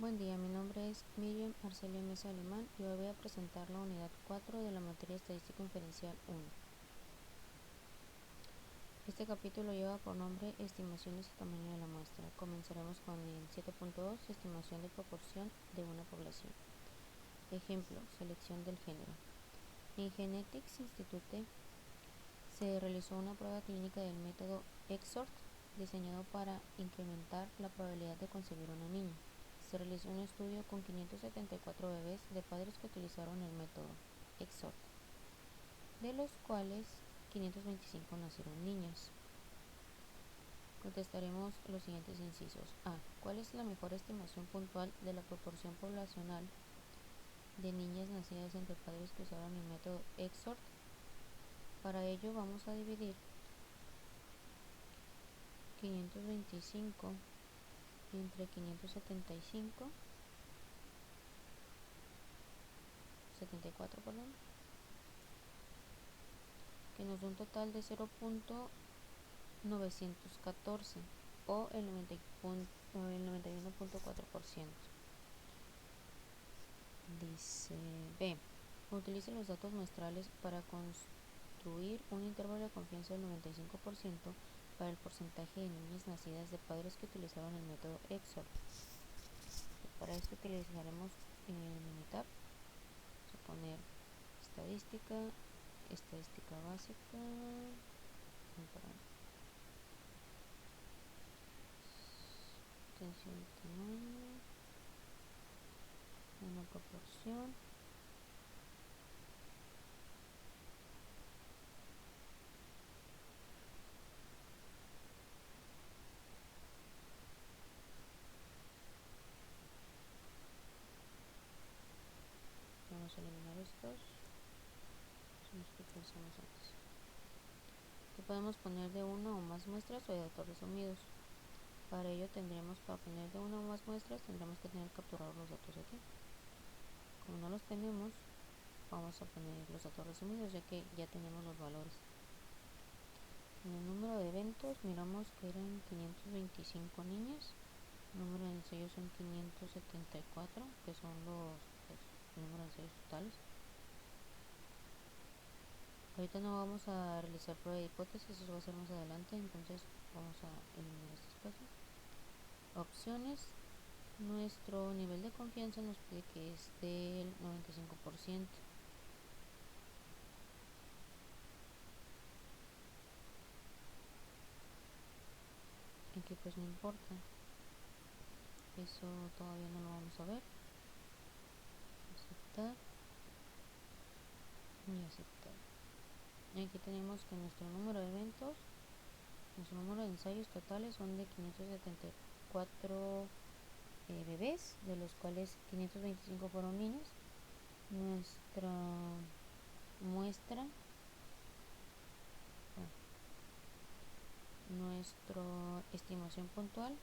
Buen día, mi nombre es Miriam Arcelia Mesa Alemán y hoy voy a presentar la unidad 4 de la materia Estadística Inferencial 1. Este capítulo lleva por nombre Estimaciones y tamaño de la muestra. Comenzaremos con el 7.2, estimación de proporción de una población. Ejemplo, selección del género. En Genetics Institute se realizó una prueba clínica del método EXORT diseñado para incrementar la probabilidad de concebir una niña. Se realizó un estudio con 574 bebés de padres que utilizaron el método EXORT, de los cuales 525 nacieron niñas. Contestaremos los siguientes incisos. A. ¿Cuál es la mejor estimación puntual de la proporción poblacional de niñas nacidas entre padres que usaron el método EXORT? Para ello vamos a dividir 525 entre 74, que nos da un total de 0.914 o el 91.4%. Dice B. Utilice los datos muestrales para construir un intervalo de confianza del 95% para el porcentaje de niñas nacidas de padres que utilizaron el método EXORT. Para esto utilizaremos el Minitab. Vamos a poner estadística básica, extensión de tamaño, una proporción, vamos a eliminar estos, los que utilizamos antes. Aquí podemos poner de una o más muestras o de datos resumidos. Para ello tendremos, para poner de una o más muestras, tendremos que tener capturados los datos aquí. Como no los tenemos, vamos a poner los datos resumidos, ya que ya tenemos los valores. En el número de eventos miramos que eran 525 niñas. El número de ensayos son 574, que son el número de ensayos totales. Ahorita no vamos a realizar prueba de hipótesis, eso va a ser más adelante, entonces vamos a eliminar este espacio. Opciones. Nuestro nivel de confianza nos pide que es del 95%. Aquí pues no importa, eso todavía no lo vamos a ver. Aceptar y aceptar. Y aquí tenemos que nuestro número de eventos, nuestro número de ensayos totales son de 574 bebés, de los cuales 525 fueron niños. Nuestra muestra, nuestra estimación puntual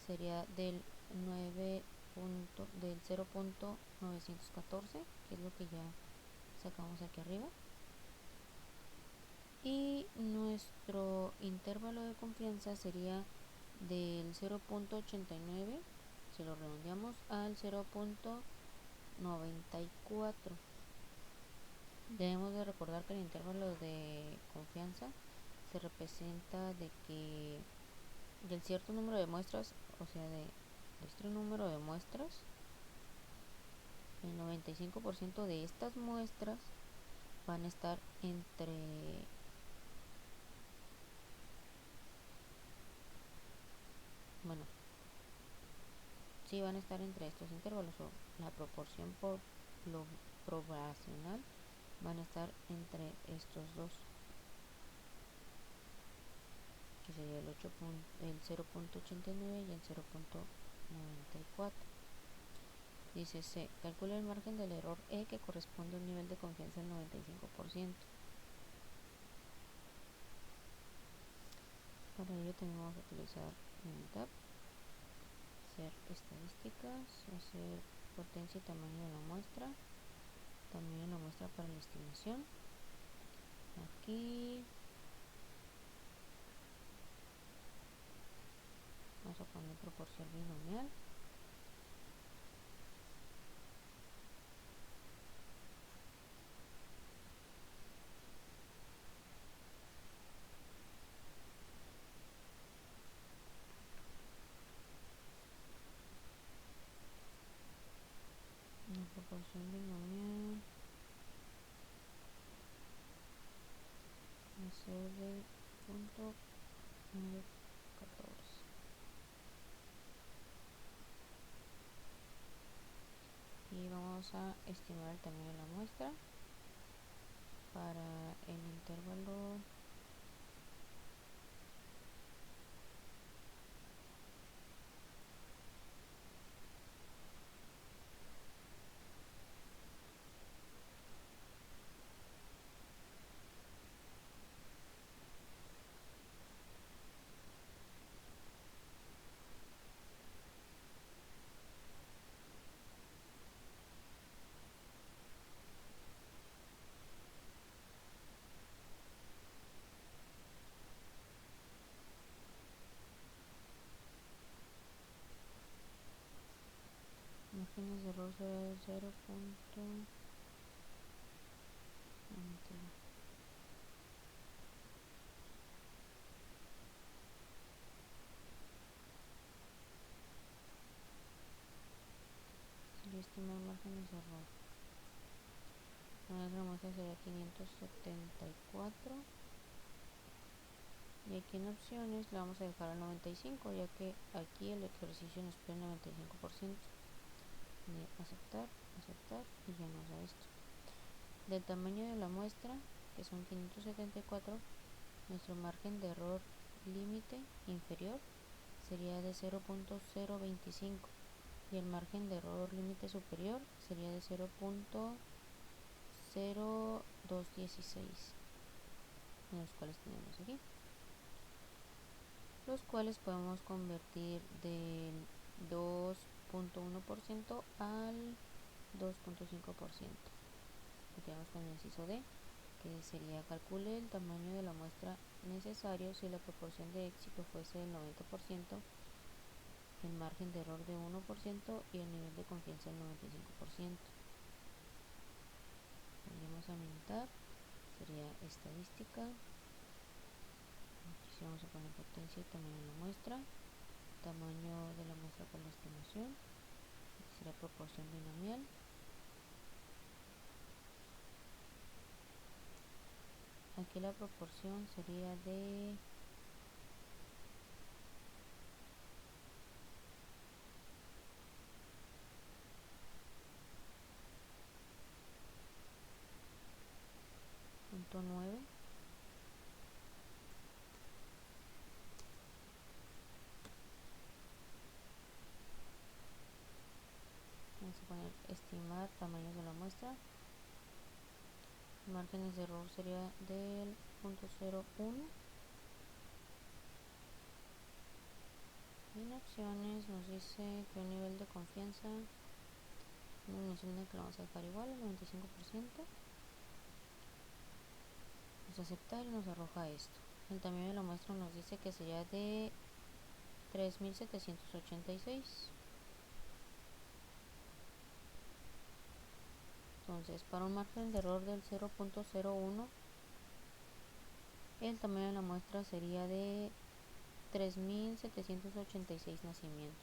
sería del 0.914, que es lo que ya sacamos aquí arriba. Y nuestro intervalo de confianza sería del 0.89, si lo redondeamos, al 0.94. Debemos de recordar que el intervalo de confianza se representa de que del cierto número de muestras, o sea de este número de muestras, el 95% de estas muestras van a estar entre van a estar entre estos intervalos, o la proporción poblacional van a estar entre estos dos, que sería el 0.89 y el 0.94. Dice C. Calcula el margen del error E, que corresponde a un nivel de confianza del 95%. Para ello tenemos que utilizar Minitab, hacer estadísticas, hacer potencia y tamaño de la muestra, tamaño de la muestra para la estimación. Aquí vamos a poner proporción binomial, proporción binomial va a ser de 0.914. Y vamos a estimar el tamaño de la muestra para el intervalo márgenes de error será de 0. Sería estimar márgenes de error. La muestra sería 574. Y aquí en opciones le vamos a dejar al 95, ya que aquí el ejercicio nos pide el 95%. Aceptar, aceptar y ya nos da esto. Del tamaño de la muestra, que son 574, nuestro margen de error límite inferior sería de 0.025 y el margen de error límite superior sería de 0.0216, los cuales tenemos aquí, los cuales podemos convertir del 2.1% al 2.5%. Continuamos con el inciso D, que sería calcule el tamaño de la muestra necesario si la proporción de éxito fuese del 90%, el margen de error de 1% y el nivel de confianza del 95%. Podríamos aumentar, sería estadística. Aquí vamos a poner potencia y tamaño de la muestra, tamaño de la muestra por la estimación, aquí será proporción binomial. Aquí la proporción sería de 0.9. Vamos a poner estimar tamaños de la muestra. Márgenes de error sería del 0.01. En opciones nos dice que un nivel de confianza nos menciona que lo vamos a dejar igual al 95%. Vamos a aceptar y nos arroja esto. El tamaño de la muestra nos dice que sería de 3786. Entonces, para un margen de error del 0.01, el tamaño de la muestra sería de 3786 nacimientos.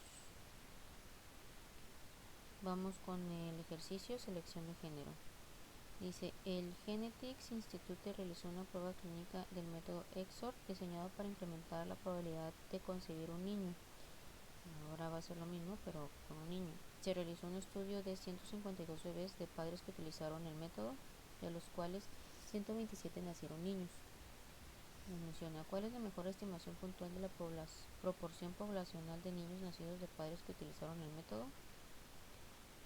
Vamos con el ejercicio selección de género. Dice, el Genetics Institute realizó una prueba clínica del método EXOR diseñado para incrementar la probabilidad de concebir un niño. Ahora va a ser lo mismo, pero con un niño. Se realizó un estudio de 152 bebés de padres que utilizaron el método, de los cuales 127 nacieron niños. Nos menciona cuál es la mejor estimación puntual de la proporción poblacional de niños nacidos de padres que utilizaron el método.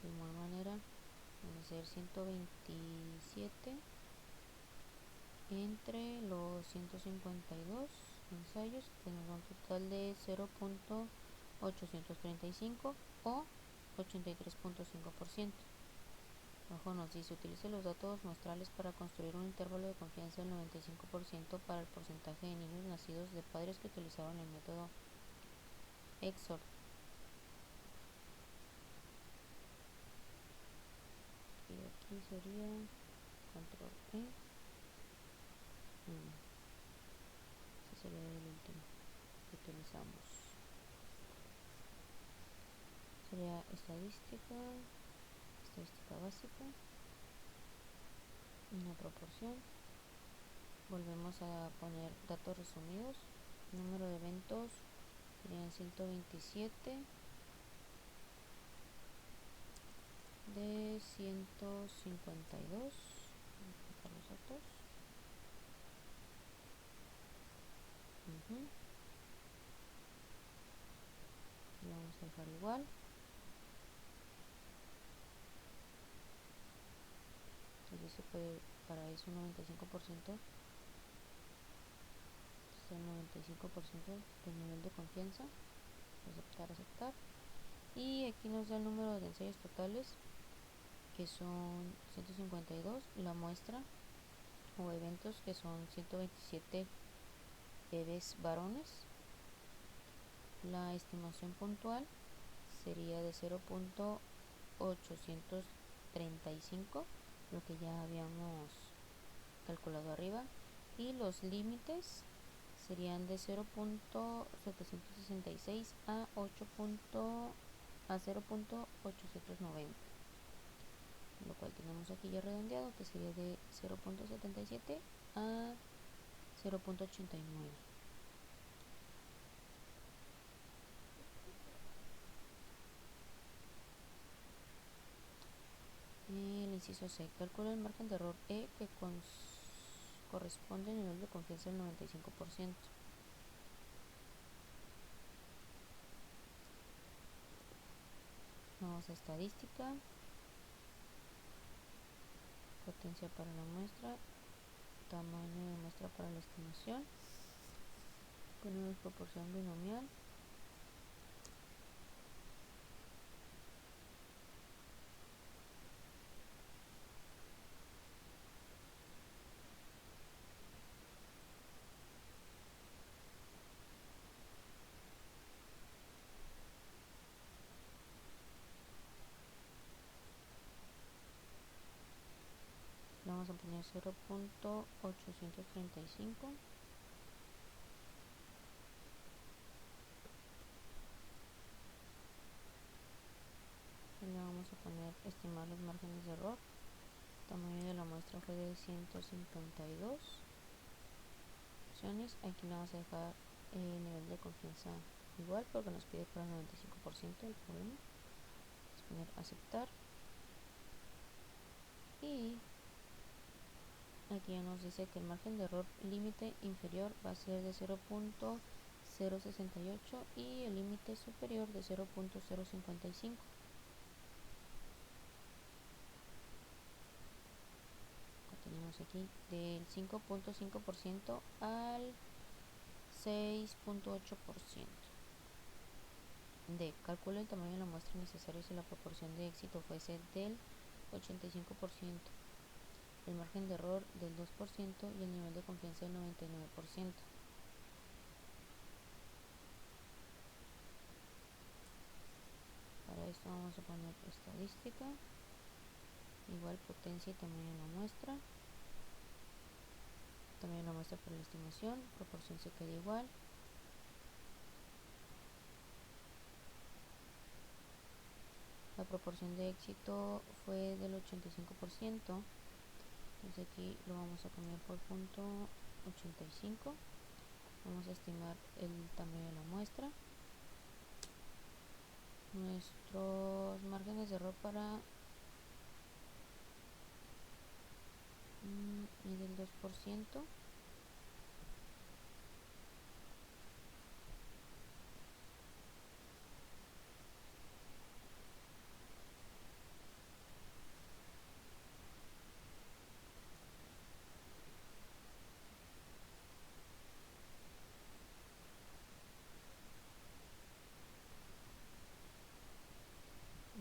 De igual manera, van a ser 127 entre los 152 ensayos, que nos da un total de 0.835 o 83.5%. Abajo nos dice, utilice los datos muestrales para construir un intervalo de confianza del 95% para el porcentaje de niños nacidos de padres que utilizaron el método EXOR. Y aquí sería control E. Este sería el último que utilizamos. Sería estadística estadística básica, una proporción, volvemos a poner datos resumidos, número de eventos serían 127 de 152, vamos a dejar los datos. Lo vamos a dejar igual. Entonces se puede, para eso 95%, es el 95% del nivel de confianza. Aceptar, aceptar. Y aquí nos da el número de ensayos totales, que son 152, la muestra o eventos, que son 127 bebés varones. La estimación puntual sería de 0.835, lo que ya habíamos calculado arriba, y los límites serían de 0.766 a 0.890, lo cual tenemos aquí ya redondeado, que sería de 0.77 a 0.89. El inciso C, calcula el margen de error E, que corresponde al nivel de confianza del 95%. Vamos a estadística, potencia para la muestra, tamaño de muestra para la estimación, ponemos proporción binomial, le vamos a poner 0.835, y le vamos a poner estimar los márgenes de error. El tamaño de la muestra fue de 152 opciones. Aquí le vamos a dejar el nivel de confianza igual, porque nos pide para el 95% del problema. Vamos a poner aceptar, y aquí ya nos dice que el margen de error límite inferior va a ser de 0.068 y el límite superior de 0.055. Tenemos aquí del 5.5% al 6.8%. D. Calcula el tamaño de la muestra necesaria si la proporción de éxito fuese del 85%, el margen de error del 2% y el nivel de confianza del 99%. Para esto vamos a poner estadística, igual potencia y tamaño de la muestra. Tamaño de la muestra para la estimación, proporción se queda igual. La proporción de éxito fue del 85%, entonces aquí lo vamos a cambiar por punto 85. Vamos a estimar el tamaño de la muestra. Nuestros márgenes de error para es del 2%.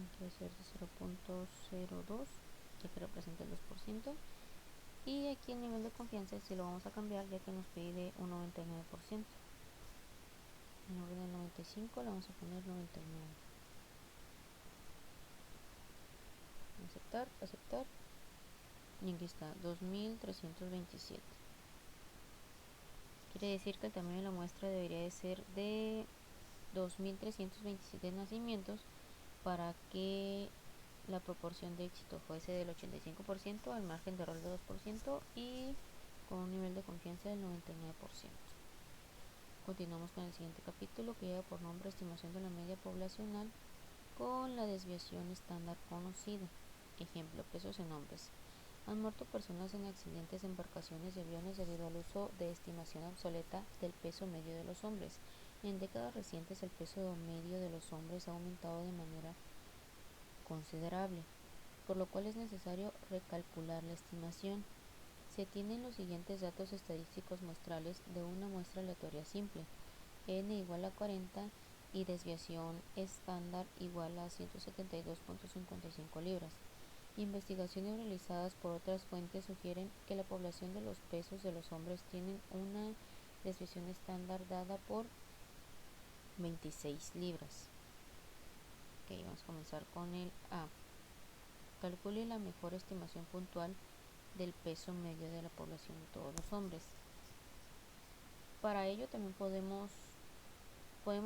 Aquí va a ser de 0.02, ya que representa el 2%. Y aquí el nivel de confianza sí lo vamos a cambiar, ya que nos pide un 99%. En lugar del 95 le vamos a poner 99. Aceptar, aceptar. Y aquí está, 2327. Quiere decir que el tamaño de la muestra debería de ser de 2327 nacimientos para que la proporción de éxito fuese del 85%, al margen de error de 2% y con un nivel de confianza del 99%. Continuamos con el siguiente capítulo, que lleva por nombre estimación de la media poblacional con la desviación estándar conocida. Ejemplo, pesos en hombres. Han muerto personas en accidentes de embarcaciones y aviones debido al uso de estimación obsoleta del peso medio de los hombres. En décadas recientes el peso medio de los hombres ha aumentado de manera considerable, por lo cual es necesario recalcular la estimación. Se tienen los siguientes datos estadísticos muestrales de una muestra aleatoria simple, n igual a 40 y desviación estándar igual a 172.55 libras. Investigaciones realizadas por otras fuentes sugieren que la población de los pesos de los hombres tienen una desviación estándar dada por 26 libras. Ok, vamos a comenzar con el A. Calcule la mejor estimación puntual del peso medio de la población de todos los hombres. Para ello también podemos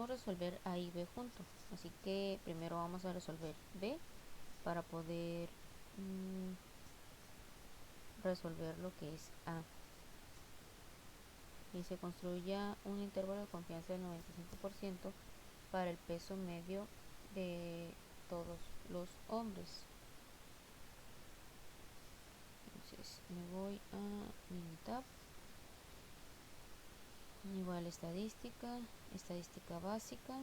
resolver A y B juntos. Así que primero vamos a resolver B para poder resolver lo que es A. Y se construya un intervalo de confianza del 95% para el peso medio de todos los hombres. Entonces me voy a Minitab, igual estadística básica,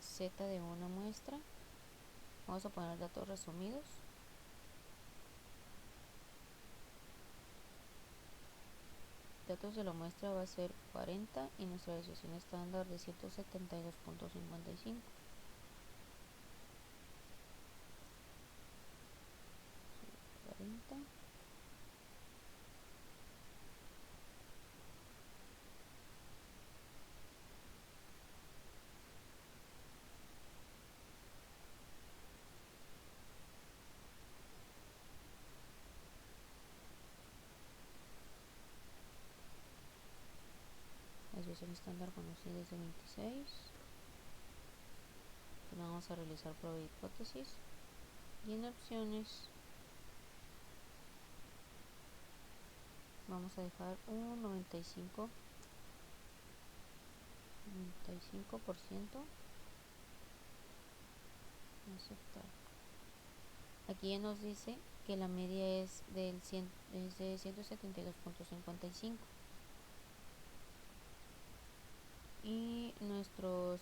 Z de una muestra. Vamos a poner datos resumidos. Datos de la muestra va a ser 40 y nuestra desviación estándar de 172.55. La desviación estándar conocida es de 26. Vamos a realizar prueba de hipótesis y en opciones vamos a dejar un 95%. Aceptar. Aquí ya nos dice que la media es de 172.55 y nuestros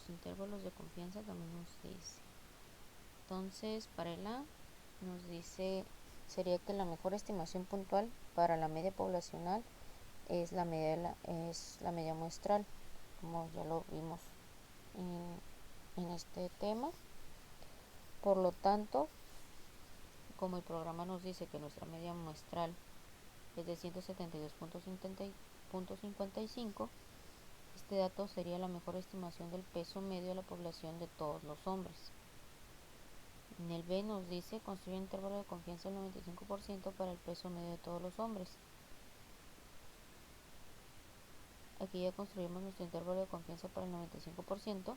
intervalos de confianza también nos dice. Entonces para el A nos dice sería que la mejor estimación puntual para la media poblacional es la media muestral, como ya lo vimos en este tema. Por lo tanto, como el programa nos dice que nuestra media muestral es de 172.55, este dato sería la mejor estimación del peso medio de la población de todos los hombres. En el B nos dice construir un intervalo de confianza del 95% para el peso medio de todos los hombres. Aquí ya construimos nuestro intervalo de confianza para el 95%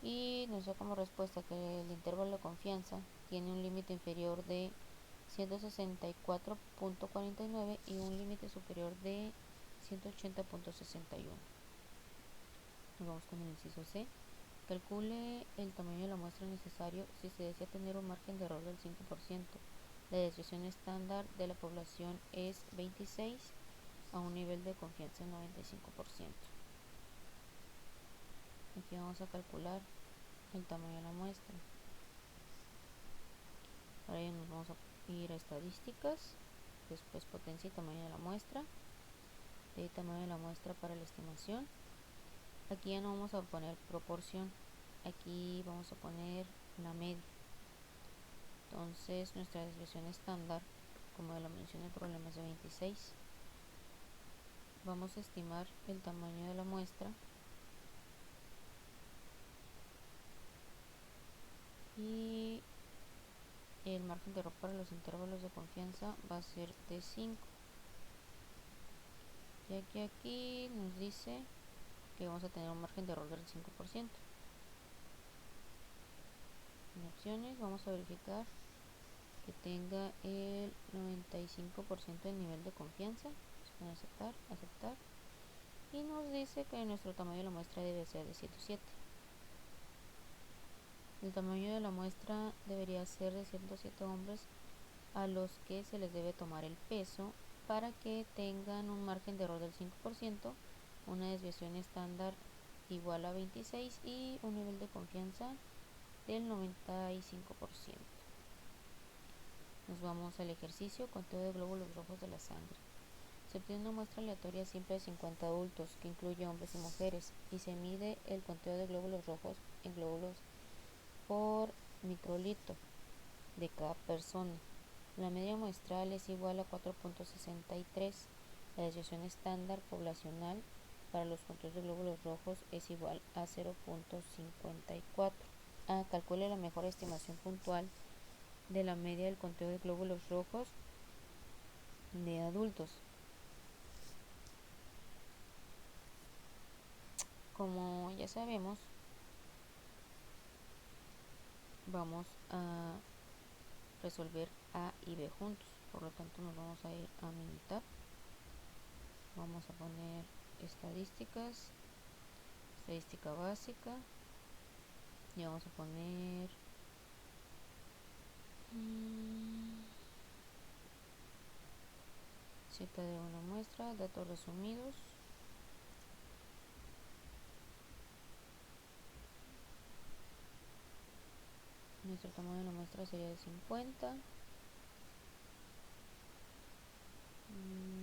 y nos da como respuesta que el intervalo de confianza tiene un límite inferior de 164.49 y un límite superior de 180.61. Nos vamos con el inciso C. Calcule el tamaño de la muestra necesario si se desea tener un margen de error del 5%. La desviación estándar de la población es 26 a un nivel de confianza del 95%. Aquí vamos a calcular el tamaño de la muestra. Para ello nos vamos a ir a estadísticas, después potencia y tamaño de la muestra, de tamaño de la muestra para la estimación. Aquí ya no vamos a poner proporción, aquí vamos a poner la media. Entonces nuestra desviación estándar, como lo menciona el problema, es de 26. Vamos a estimar el tamaño de la muestra y el margen de error para los intervalos de confianza va a ser de 5. Ya que aquí nos dice que vamos a tener un margen de error del 5%. En opciones vamos a verificar que tenga el 95% de nivel de confianza. Vamos a aceptar, aceptar. Y nos dice que nuestro tamaño de la muestra debe ser de 107. El tamaño de la muestra debería ser de 107 hombres a los que se les debe tomar el peso para que tengan un margen de error del 5%, una desviación estándar igual a 26 y un nivel de confianza del 95%. Nos vamos al ejercicio, conteo de glóbulos rojos de la sangre. Se obtiene una muestra aleatoria simple de 50 adultos, que incluye hombres y mujeres, y se mide el conteo de glóbulos rojos en glóbulos por microlitro de cada persona. La media muestral es igual a 4.63. La desviación estándar poblacional para los conteos de glóbulos rojos es igual a 0.54. Calcule la mejor estimación puntual de la media del conteo de glóbulos rojos de adultos. Como ya sabemos, vamos a resolver A y B juntos, por lo tanto nos vamos a ir a militar. Vamos a poner estadísticas, estadística básica, y vamos a poner Z de una muestra, datos resumidos. Nuestro tamaño de la muestra sería de 50.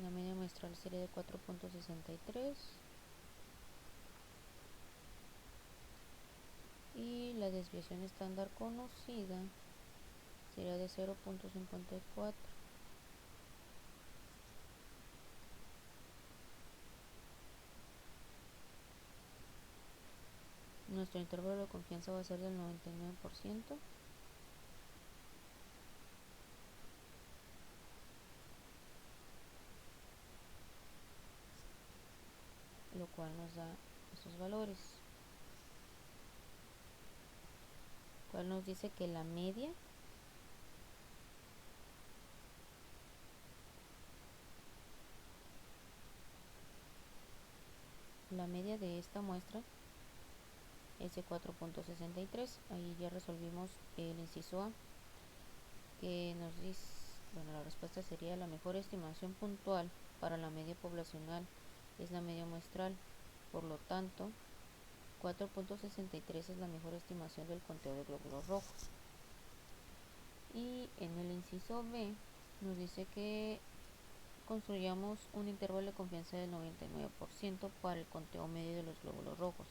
La media muestral sería de 4.63. Y la desviación estándar conocida sería de 0.54. Nuestro intervalo de confianza va a ser del 99%. Lo cual nos da estos valores. Cual nos dice que la media de esta muestra es de 4.63. Ahí ya resolvimos el inciso A, que nos dice, bueno, la respuesta sería: la mejor estimación puntual para la media poblacional es la media muestral, por lo tanto 4.63 es la mejor estimación del conteo de glóbulos rojos. Y en el inciso B nos dice que construyamos un intervalo de confianza del 99% para el conteo medio de los glóbulos rojos.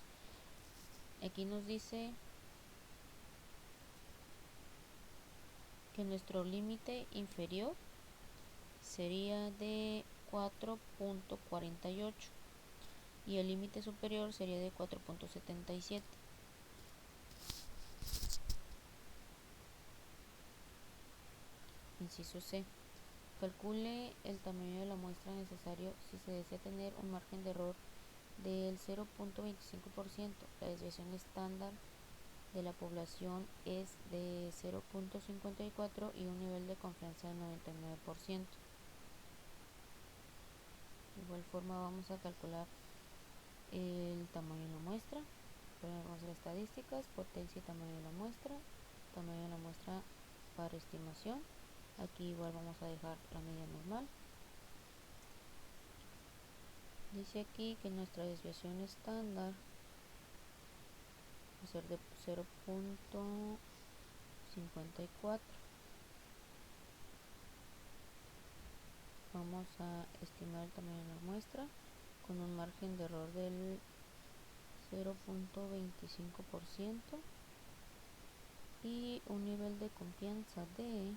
Aquí nos dice que nuestro límite inferior sería de 4.48 y el límite superior sería de 4.77. Inciso C. Calcule el tamaño de la muestra necesario si se desea tener un margen de error del 0.25%. La desviación estándar de la población es de 0.54 y un nivel de confianza del 99%. De igual forma vamos a calcular el tamaño de la muestra. Vamos a las estadísticas, potencia y tamaño de la muestra para estimación. Aquí igual vamos a dejar la media normal. Dice aquí que nuestra desviación estándar va a ser de 0.54. Vamos a estimar el tamaño de la muestra con un margen de error del 0.25% y un nivel de confianza del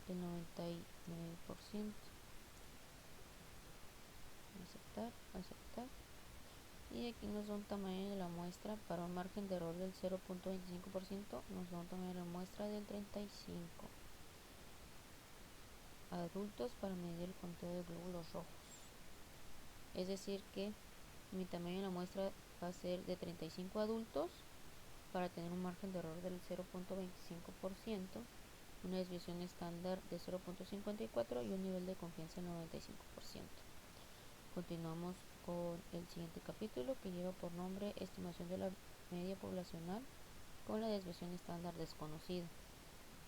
99%. Aceptar, aceptar. Y aquí nos da un tamaño de la muestra para un margen de error del 0.25%, nos da un tamaño de la muestra del 35. Adultos para medir el conteo de glóbulos rojos. es decir que mi tamaño de la muestra va a ser de 35 adultos para tener un margen de error del 0.25%, una desviación estándar de 0.54 y un nivel de confianza del 95%. Continuamos con el siguiente capítulo, que lleva por nombre estimación de la media poblacional con la desviación estándar desconocida.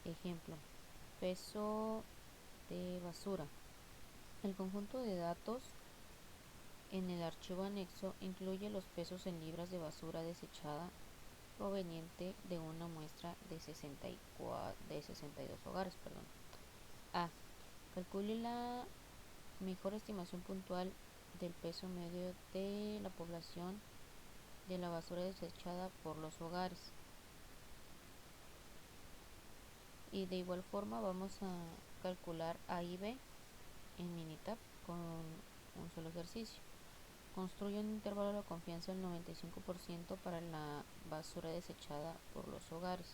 Ejemplo: peso de basura. El conjunto de datos en el archivo anexo incluye los pesos en libras de basura desechada proveniente de una muestra de 62 hogares. A. Calcule la mejor estimación puntual del peso medio de la población de la basura desechada por los hogares. Y de igual forma vamos a calcular A y B en Minitab con un solo ejercicio. Construye un intervalo de confianza del 95% para la basura desechada por los hogares.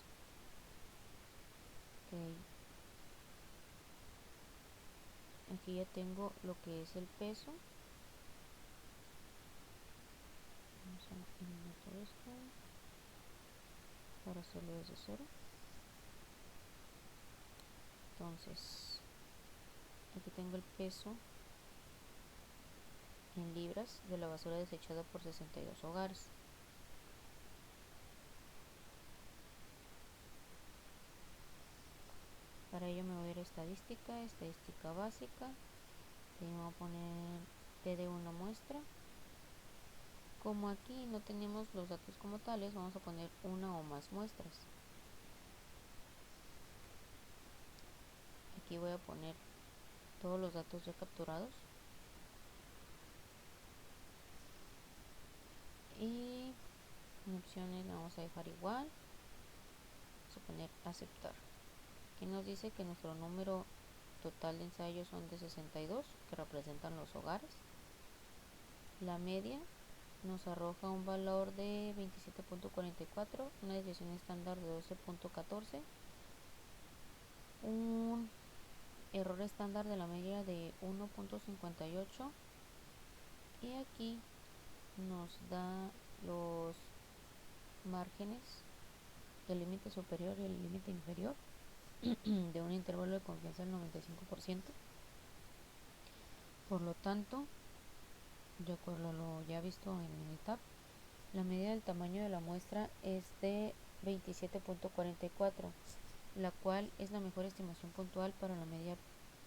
Okay. Aquí ya tengo lo que es el peso. Vamos a eliminar todo esto para hacerlo desde cero. Entonces, aquí tengo el peso en libras de la basura desechada por 62 hogares. Para ello me voy a ir a estadística básica, y me voy a poner T de una muestra. Como aquí no tenemos los datos como tales, vamos a poner una o más muestras. Aquí voy a poner todos los datos ya capturados. Y en opciones la vamos a dejar igual. Vamos a poner aceptar. Aquí nos dice que nuestro número total de ensayos son de 62, que representan los hogares. La media nos arroja un valor de 27.44, una desviación estándar de 12.14, un error estándar de la media de 1.58, y aquí nos da los márgenes del límite superior y el límite inferior de un intervalo de confianza del 95%. Por lo tanto, de acuerdo a lo ya visto en Minitab, la medida del tamaño de la muestra es de 27.44, la cual es la mejor estimación puntual para la media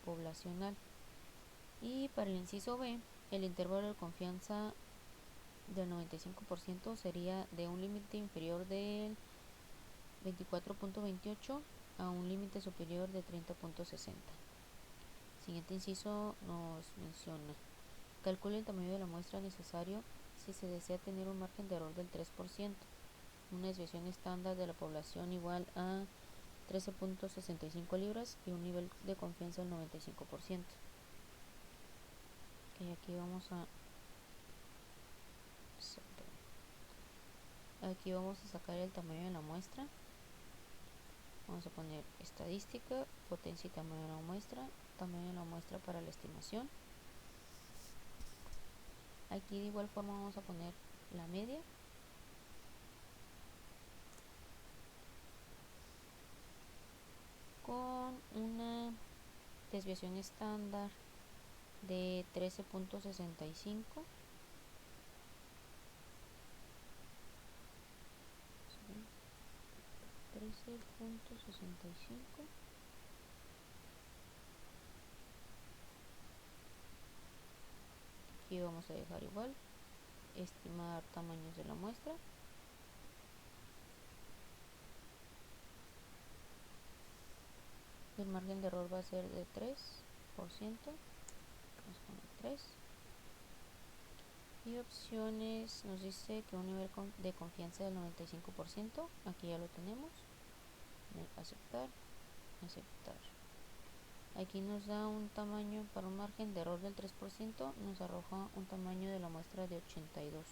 poblacional. Y para el inciso B, el intervalo de confianza del 95% sería de un límite inferior del 24.28 a un límite superior de 30.60. Siguiente inciso nos menciona: calcule el tamaño de la muestra necesario si se desea tener un margen de error del 3%, una desviación estándar de la población igual a 13.65 libras y un nivel de confianza del 95%. Okay, aquí vamos a sacar el tamaño de la muestra. Vamos a poner estadística, potencia y tamaño de la muestra para la estimación. Aquí de igual forma vamos a poner la media. Con una desviación estándar de 13.65. Aquí vamos a dejar igual, estimar tamaños de la muestra. El margen de error va a ser de 3%. Vamos a poner 3. Y opciones nos dice que un nivel de confianza del 95%. Aquí ya lo tenemos. Aceptar, aceptar. Aquí nos da un tamaño para un margen de error del 3%, nos arroja un tamaño de la muestra de 82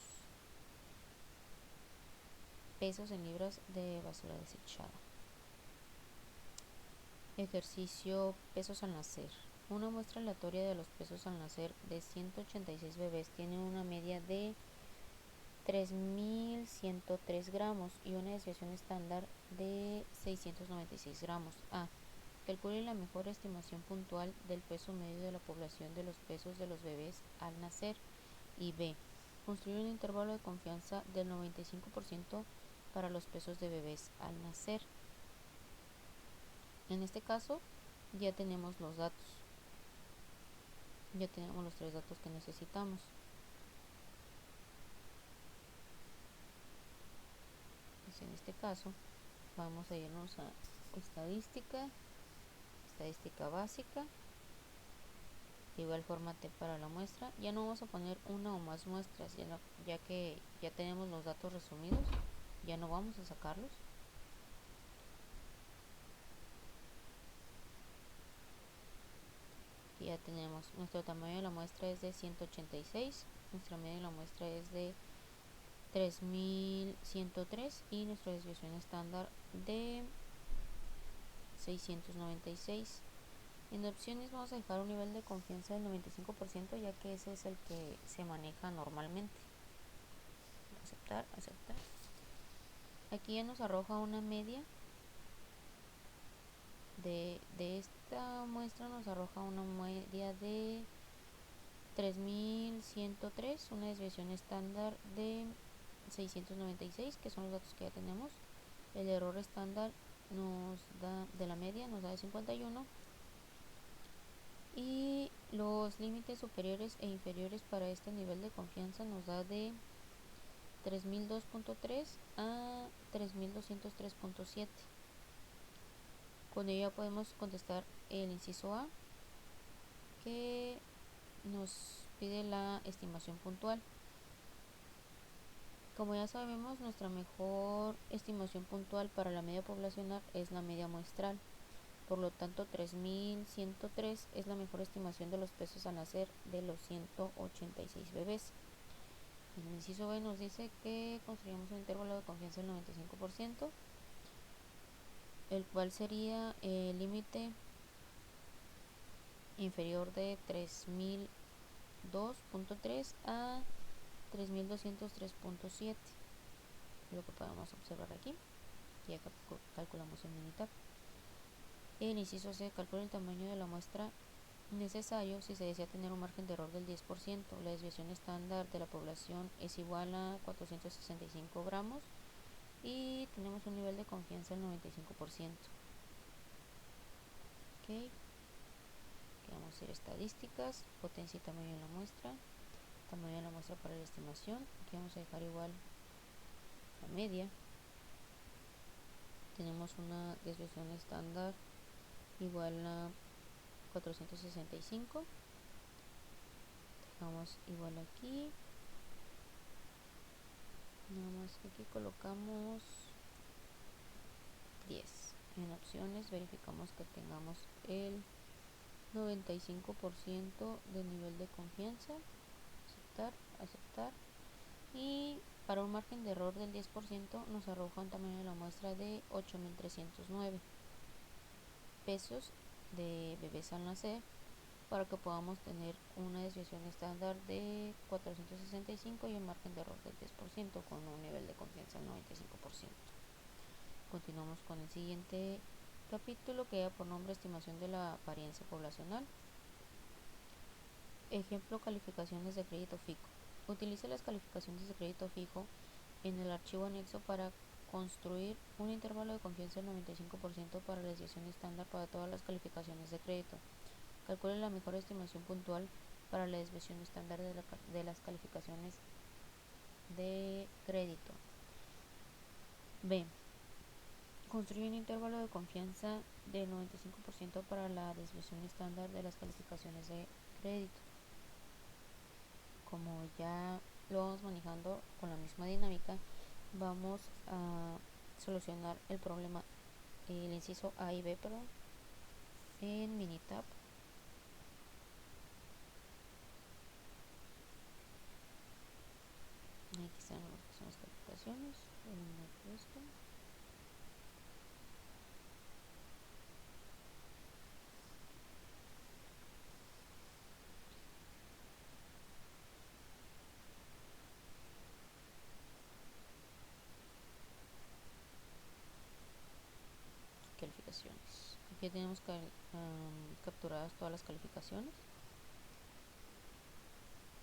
pesos en libras de basura desechada. Ejercicio: pesos al nacer. Una muestra aleatoria de los pesos al nacer de 186 bebés tiene una media de 3.103 gramos y una desviación estándar de 696 gramos. A. Calcule la mejor estimación puntual del peso medio de la población de los pesos de los bebés al nacer. Y B. Construir un intervalo de confianza del 95% para los pesos de bebés al nacer. En este caso, ya tenemos los datos. Ya tenemos los 3 datos que necesitamos. Pues en este caso, vamos a irnos a estadística básica. De igual forma T para la muestra. Ya no vamos a poner una o más muestras, ya que ya tenemos los datos resumidos. Ya no vamos a sacarlos. Aquí ya tenemos, nuestro tamaño de la muestra es de 186, nuestra media de la muestra es de 3103 y nuestra desviación estándar de 696. En opciones vamos a dejar un nivel de confianza del 95%, ya que ese es el que se maneja normalmente. Aceptar. Aquí ya nos arroja una media de esta muestra, nos arroja una media de 3103, una desviación estándar de 696, que son los datos que ya tenemos. El error estándar nos da de la media, nos da de 51, y los límites superiores e inferiores para este nivel de confianza nos da de 3002.3 a 3203.7. Con ello ya podemos contestar el inciso A, que nos pide la estimación puntual. Como ya sabemos, nuestra mejor estimación puntual para la media poblacional es la media muestral. Por lo tanto, 3103 es la mejor estimación de los pesos al nacer de los 186 bebés. En el inciso B nos dice que construyamos un intervalo de confianza del 95%, el cual sería el límite inferior de 3002.3 a 3203.7, lo que podemos observar aquí. Ya calculamos el Minitab. El inciso C, calcula el tamaño de la muestra necesario si se desea tener un margen de error del 10%. La desviación estándar de la población es igual a 465 gramos y tenemos un nivel de confianza del 95%. Ok, vamos a ir a estadísticas, potencia y tamaño de la muestra, tamaño de la muestra para la estimación. Aquí vamos a dejar igual la media. Tenemos una desviación estándar igual a 465. Dejamos igual aquí. Nada más que aquí colocamos 10. En opciones verificamos que tengamos el 95% de nivel de confianza. Aceptar. Y para un margen de error del 10% nos arroja un tamaño de la muestra de 8.309 pesos de bebés al nacer, para que podamos tener una desviación estándar de 465 y un margen de error del 10% con un nivel de confianza del 95%. Continuamos con el siguiente capítulo, que lleva por nombre estimación de la apariencia poblacional. Ejemplo, calificaciones de crédito fijo. Utilice las calificaciones de crédito fijo en el archivo anexo para construir un intervalo de confianza del 95% para la desviación estándar para todas las calificaciones de crédito. Calcule la mejor estimación puntual para la desviación estándar de las calificaciones de crédito. B. Construye un intervalo de confianza del 95% para la desviación estándar de las calificaciones de crédito. Como ya lo vamos manejando con la misma dinámica, vamos a solucionar el problema, el inciso A y B, en Minitab. Aquí están las calificaciones. Aquí tenemos capturadas todas las calificaciones.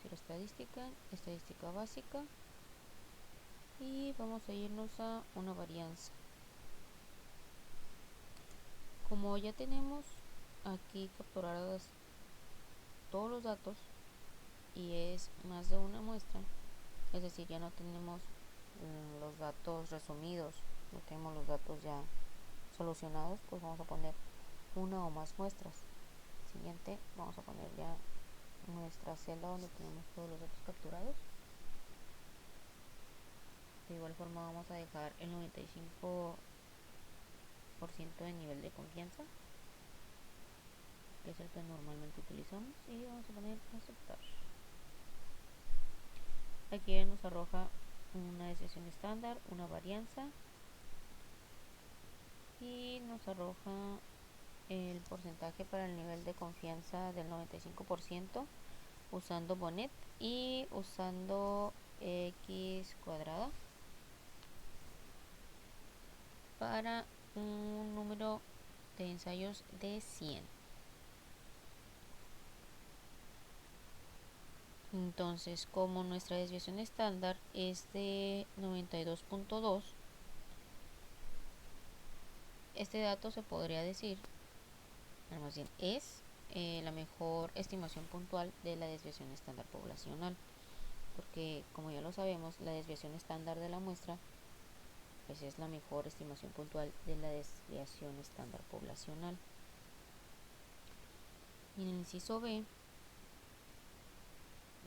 La estadística básica, y vamos a irnos a una varianza. Como ya tenemos aquí capturados todos los datos y es más de una muestra, es decir, ya no tenemos los datos resumidos, no tenemos los datos ya solucionados, pues vamos a poner una o más muestras. Siguiente, vamos a poner ya nuestra celda donde tenemos todos los datos capturados. De igual forma vamos a dejar el 95% de nivel de confianza, que es el que normalmente utilizamos, y vamos a poner aceptar. Aquí nos arroja una desviación estándar, una varianza, y nos arroja el porcentaje para el nivel de confianza del 95% usando Bonet y usando x cuadrada para un número de ensayos de 100. Entonces, como nuestra desviación estándar es de 92.2, este dato se podría decir, más bien es la mejor estimación puntual de la desviación estándar poblacional, porque como ya lo sabemos, la desviación estándar de la muestra pues es la mejor estimación puntual de la desviación estándar poblacional. Y en el inciso B,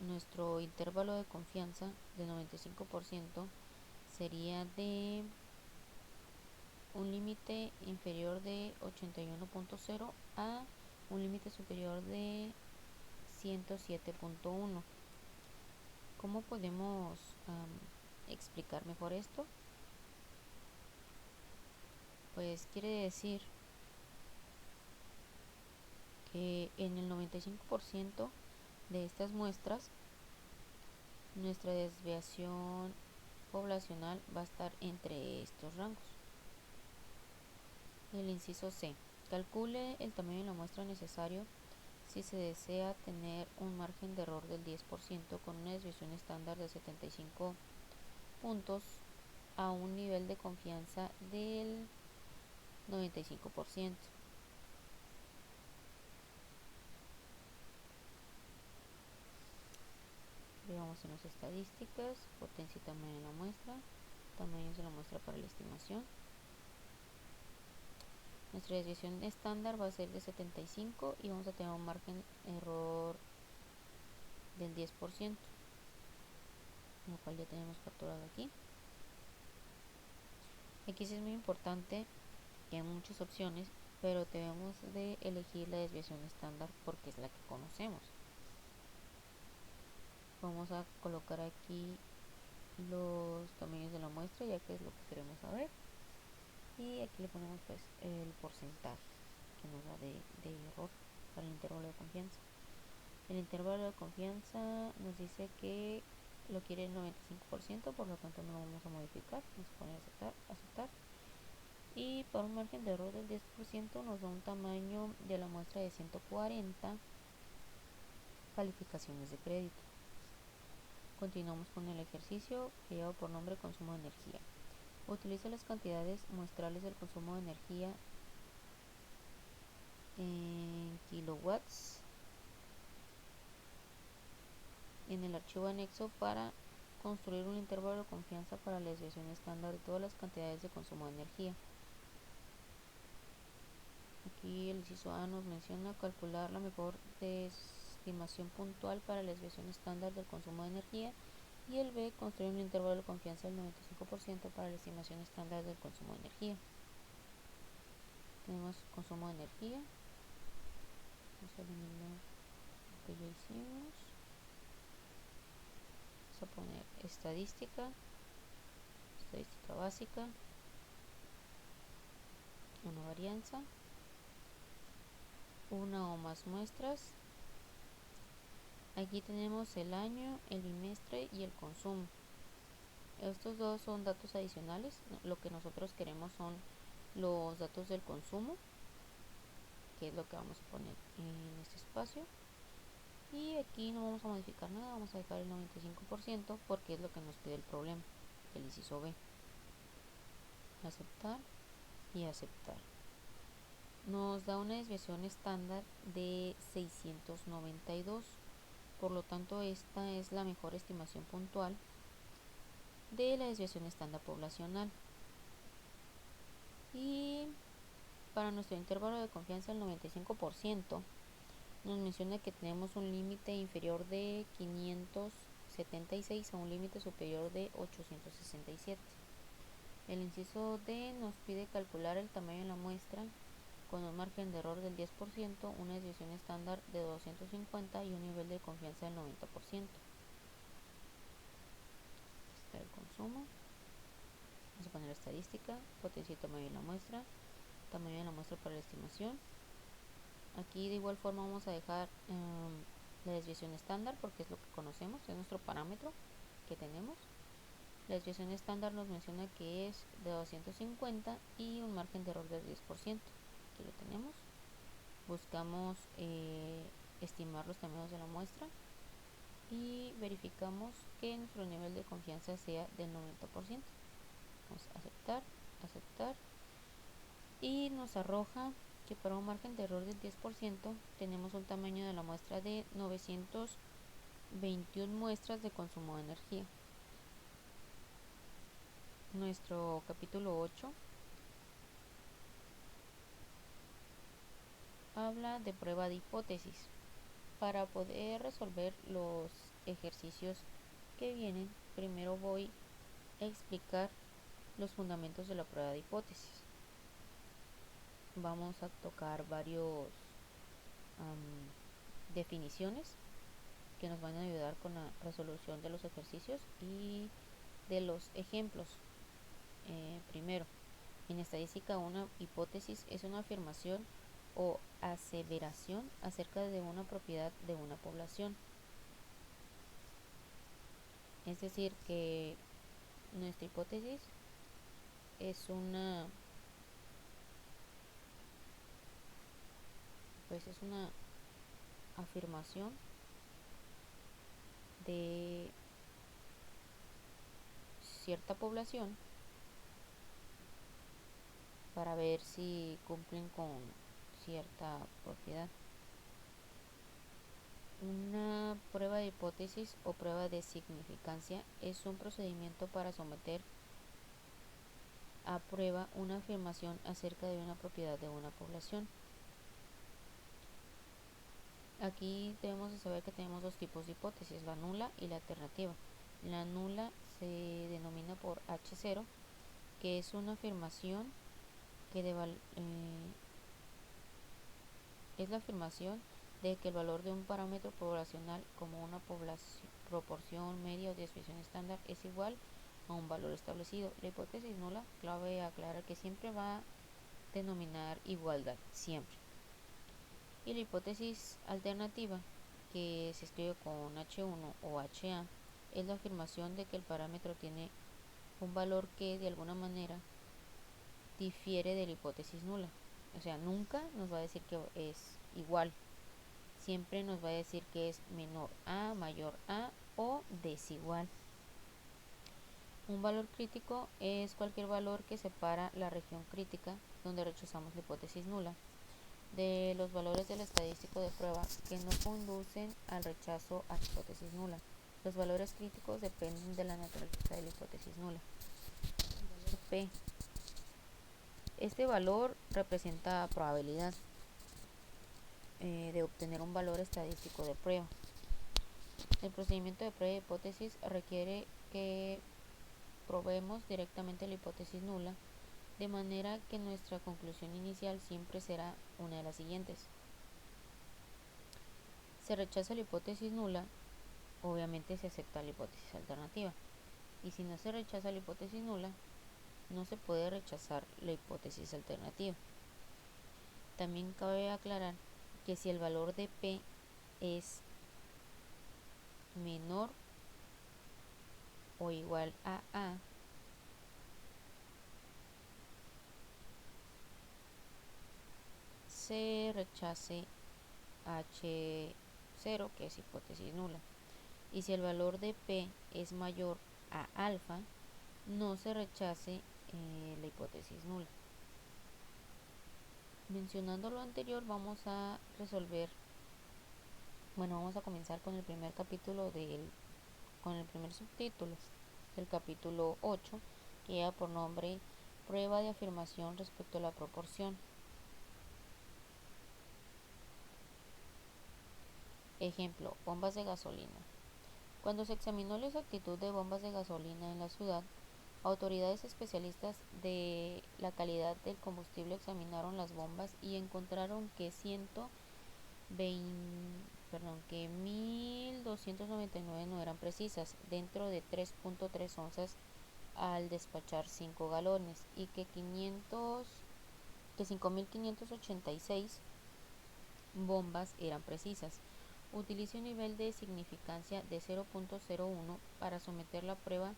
nuestro intervalo de confianza de 95% sería de un límite inferior de 81.0 a un límite superior de 107.1. ¿Cómo podemos explicar mejor esto? Pues quiere decir que en el 95% de estas muestras nuestra desviación poblacional va a estar entre estos rangos. El inciso C. Calcule el tamaño de la muestra necesario si se desea tener un margen de error del 10% con una desviación estándar de 75 puntos a un nivel de confianza del 95%. Vamos en las estadísticas, potencia y tamaño de la muestra, tamaños de la muestra para la estimación. Nuestra desviación estándar va a ser de 75 y vamos a tener un margen de error del 10%, lo cual ya tenemos capturado aquí. Aquí sí es muy importante que hay muchas opciones, pero debemos de elegir la desviación estándar porque es la que conocemos. Vamos a colocar aquí los tamaños de la muestra, ya que es lo que queremos saber, y aquí le ponemos pues el porcentaje que nos da de error para el intervalo de confianza. El intervalo de confianza nos dice que lo quiere el 95%, por lo tanto no lo vamos a modificar, vamos a poner aceptar, y para un margen de error del 10% nos da un tamaño de la muestra de 140 calificaciones de crédito. Continuamos con el ejercicio que lleva por nombre consumo de energía. Utiliza las cantidades muestrales del consumo de energía en kilowatts en el archivo anexo para construir un intervalo de confianza para la desviación estándar de todas las cantidades de consumo de energía. Aquí el inciso A nos menciona calcular la mejor estimación puntual para la desviación estándar del consumo de energía, y el B, construir un intervalo de confianza del 95% para la estimación estándar del consumo de energía. Tenemos consumo de energía, vamos a eliminar lo que ya hicimos, vamos a poner estadística básica, una varianza, una o más muestras. Aquí tenemos el año, el bimestre y el consumo. Estos dos son datos adicionales. Lo que nosotros queremos son los datos del consumo. que es lo que vamos a poner en este espacio. Y aquí no vamos a modificar nada, vamos a dejar el 95% porque es lo que nos pide el problema, el inciso B. Aceptar y aceptar. Nos da una desviación estándar de 692, por lo tanto esta es la mejor estimación puntual de la desviación estándar poblacional. Y para nuestro intervalo de confianza el 95% nos menciona que tenemos un límite inferior de 576 a un límite superior de 867. El inciso D nos pide calcular el tamaño de la muestra con un margen de error del 10%, una desviación estándar de 250 y un nivel de confianza del 90%. Aquí está el consumo. Vamos a poner estadística, potencia y tamaño de la muestra, tamaño de la muestra para la estimación. Aquí de igual forma vamos a dejar la desviación estándar porque es lo que conocemos, es nuestro parámetro que tenemos. La desviación estándar nos menciona que es de 250 y un margen de error del 10%. Aquí lo tenemos. Buscamos estimar los tamaños de la muestra y verificamos que nuestro nivel de confianza sea del 90%. Vamos a aceptar, aceptar y nos arroja que para un margen de error del 10% tenemos un tamaño de la muestra de 921 muestras de consumo de energía. Nuestro capítulo 8 habla de prueba de hipótesis. Para poder resolver los ejercicios que vienen, primero voy a explicar los fundamentos de la prueba de hipótesis. Vamos a tocar varios definiciones que nos van a ayudar con la resolución de los ejercicios y de los ejemplos. Primero, en estadística, una hipótesis es una afirmación o aseveración acerca de una propiedad de una población. Es decir, que nuestra hipótesis es una afirmación de cierta población para ver si cumplen con cierta propiedad. Una prueba de hipótesis o prueba de significancia es un procedimiento para someter a prueba una afirmación acerca de una propiedad de una población. Aquí debemos de saber que tenemos dos tipos de hipótesis, la nula y la alternativa. La nula se denomina por H0, que es una afirmación que es la afirmación de que el valor de un parámetro poblacional como una proporción, media o desviación estándar es igual a un valor establecido. La hipótesis nula, cabe aclarar que siempre va a denominar igualdad, siempre. Y la hipótesis alternativa, que se escribe con H1 o HA, es la afirmación de que el parámetro tiene un valor que de alguna manera difiere de la hipótesis nula. O sea, nunca nos va a decir que es igual, siempre nos va a decir que es menor a, mayor a o desigual. Un valor crítico es cualquier valor que separa la región crítica, donde rechazamos la hipótesis nula, de los valores del estadístico de prueba que no conducen al rechazo a la hipótesis nula. Los valores críticos dependen de la naturaleza de la hipótesis nula. P. Este valor representa probabilidad de obtener un valor estadístico de prueba. El procedimiento de prueba de hipótesis requiere que probemos directamente la hipótesis nula, de manera que nuestra conclusión inicial siempre será una de las siguientes. Se rechaza la hipótesis nula, obviamente se acepta la hipótesis alternativa. Y si no se rechaza la hipótesis nula, no se puede rechazar la hipótesis alternativa. También cabe aclarar que si el valor de P es menor o igual a A, se rechace H0, que es hipótesis nula. Y si el valor de P es mayor a alfa, no se rechace la hipótesis nula. Mencionando lo anterior, vamos a comenzar con el primer capítulo con el primer subtítulo del capítulo 8, que lleva por nombre Prueba de afirmación respecto a la proporción. Ejemplo, bombas de gasolina. Cuando se examinó la exactitud de bombas de gasolina en la ciudad, autoridades especialistas de la calidad del combustible examinaron las bombas y encontraron que 1.299 no eran precisas, dentro de 3.3 onzas al despachar 5 galones, y que 5.586 bombas eran precisas. Utilice un nivel de significancia de 0.01 para someter a prueba